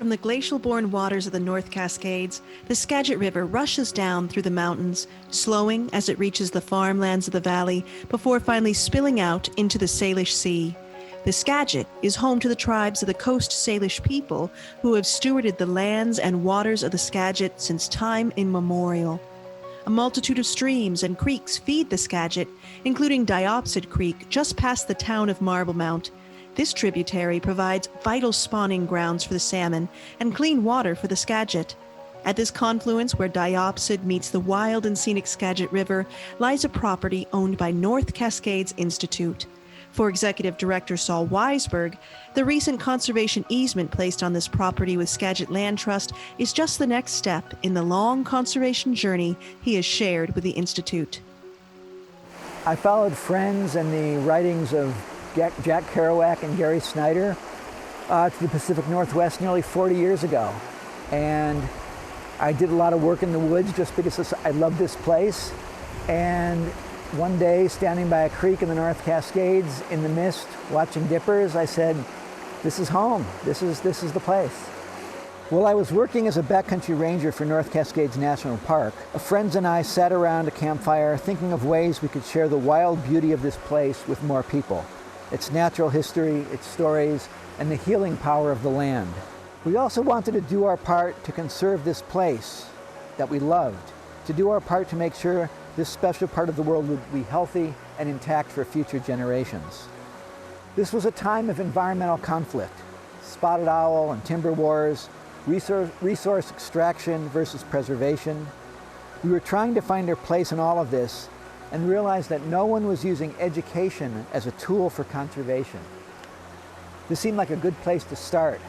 From the glacial-born waters of the North Cascades, the Skagit River rushes down through the mountains, slowing as it reaches the farmlands of the valley before finally spilling out into the Salish Sea. The Skagit is home to the tribes of the Coast Salish people who have stewarded the lands and waters of the Skagit since time immemorial. A multitude of streams and creeks feed the Skagit, including Diopsid Creek just past the town of Marblemount. This tributary provides vital spawning grounds for the salmon and clean water for the Skagit. At this confluence where Diopsid meets the wild and scenic Skagit River lies a property owned by North Cascades Institute. For Executive Director Saul Weisberg, the recent conservation easement placed on this property with Skagit Land Trust is just the next step in the long conservation journey he has shared with the Institute. I followed friends and the writings of Jack Kerouac and Gary Snyder to the Pacific Northwest nearly 40 years ago. And I did a lot of work in the woods just because I love this place. And one day, standing by a creek in the North Cascades in the mist, watching dippers, I said, this is home. This is the place. While I was working as a backcountry ranger for North Cascades National Park, friends and I sat around a campfire thinking of ways we could share the wild beauty of this place with more people. Its natural history, its stories, and the healing power of the land. We also wanted to do our part to conserve this place that we loved, to do our part to make sure this special part of the world would be healthy and intact for future generations. This was a time of environmental conflict, spotted owl and timber wars, resource extraction versus preservation. We were trying to find our place in all of this and realized that no one was using education as a tool for conservation. This seemed like a good place to start,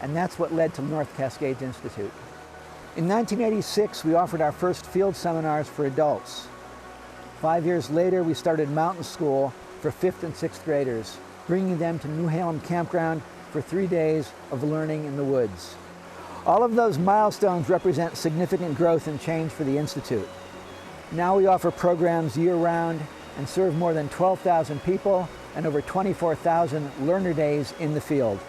and that's what led to North Cascades Institute. In 1986, we offered our first field seminars for adults. 5 years later, we started mountain school for 5th and 6th graders, bringing them to New Halem Campground for 3 days of learning in the woods. All of those milestones represent significant growth and change for the Institute. Now we offer programs year-round and serve more than 12,000 people and over 24,000 learner days in the field.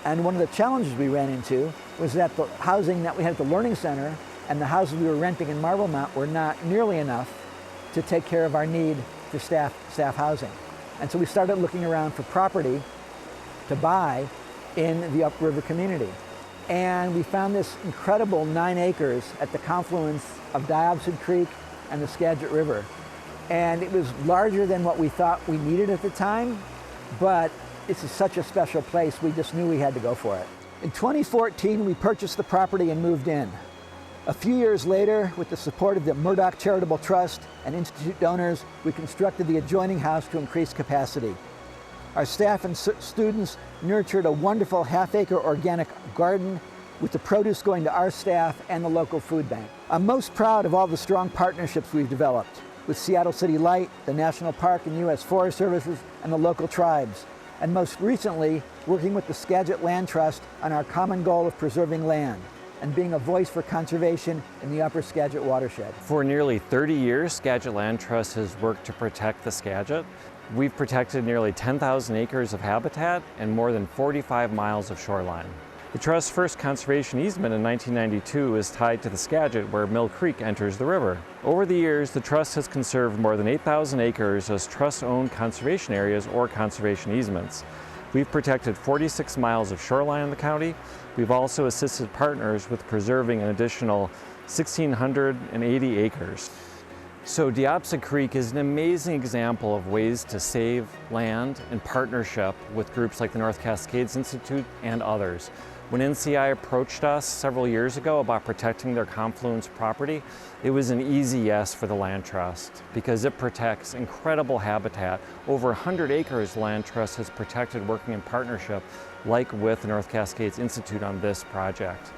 And one of the challenges we ran into was that the housing that we had at the Learning Center and the houses we were renting in Marblemount were not nearly enough to take care of our need for staff housing. And so we started looking around for property to buy in the upriver community. And we found this incredible 9 acres at the confluence of Diopsid Creek and the Skagit River. And it was larger than what we thought we needed at the time, but this is such a special place, we just knew we had to go for it. In 2014, we purchased the property and moved in. A few years later, with the support of the Murdoch Charitable Trust and Institute donors, we constructed the adjoining house to increase capacity. Our staff and students nurtured a wonderful half-acre organic garden with the produce going to our staff and the local food bank. I'm most proud of all the strong partnerships we've developed with Seattle City Light, the National Park and U.S. Forest Services, and the local tribes. And most recently, working with the Skagit Land Trust on our common goal of preserving land and being a voice for conservation in the upper Skagit watershed. For nearly 30 years, Skagit Land Trust has worked to protect the Skagit. We've protected nearly 10,000 acres of habitat and more than 45 miles of shoreline. The Trust's first conservation easement in 1992 is tied to the Skagit, where Mill Creek enters the river. Over the years, the Trust has conserved more than 8,000 acres as Trust-owned conservation areas or conservation easements. We've protected 46 miles of shoreline in the county. We've also assisted partners with preserving an additional 1,680 acres. So Diopsid Creek is an amazing example of ways to save land in partnership with groups like the North Cascades Institute and others. When NCI approached us several years ago about protecting their Confluence property, it was an easy yes for the Land Trust because it protects incredible habitat. Over 100 acres Land Trust has protected working in partnership, like with the North Cascades Institute on this project.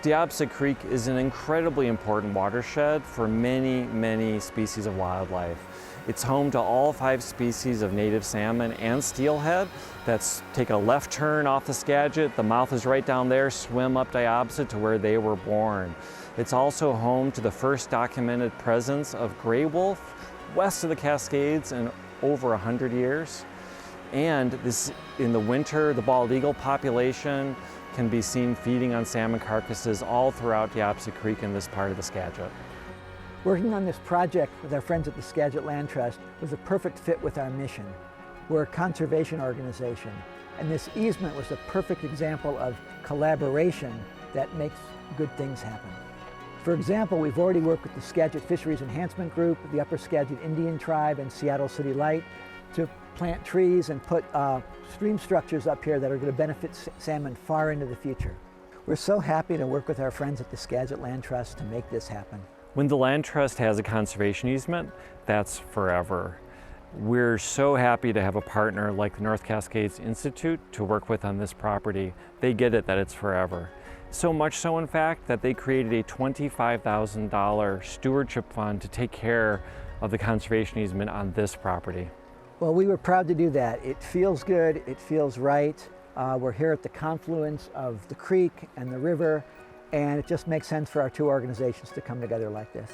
Diopsid Creek is an incredibly important watershed for many, many species of wildlife. It's home to all 5 species of native salmon and steelhead that take a left turn off the Skagit, the mouth is right down there, swim up Diopsid to where they were born. It's also home to the first documented presence of gray wolf west of the Cascades in over 100 years. And this, in the winter, the bald eagle population can be seen feeding on salmon carcasses all throughout Yapsy Creek in this part of the Skagit. Working on this project with our friends at the Skagit Land Trust was a perfect fit with our mission. We're a conservation organization, and this easement was a perfect example of collaboration that makes good things happen. For example, we've already worked with the Skagit Fisheries Enhancement Group, the Upper Skagit Indian Tribe, and Seattle City Light to plant trees and put stream structures up here that are going to benefit salmon far into the future. We're so happy to work with our friends at the Skagit Land Trust to make this happen. When the Land Trust has a conservation easement, that's forever. We're so happy to have a partner like the North Cascades Institute to work with on this property. They get it that it's forever. So much so, in fact, that they created a $25,000 stewardship fund to take care of the conservation easement on this property. Well, we were proud to do that. It feels good, it feels right. We're here at the confluence of the creek and the river, and it just makes sense for our two organizations to come together like this.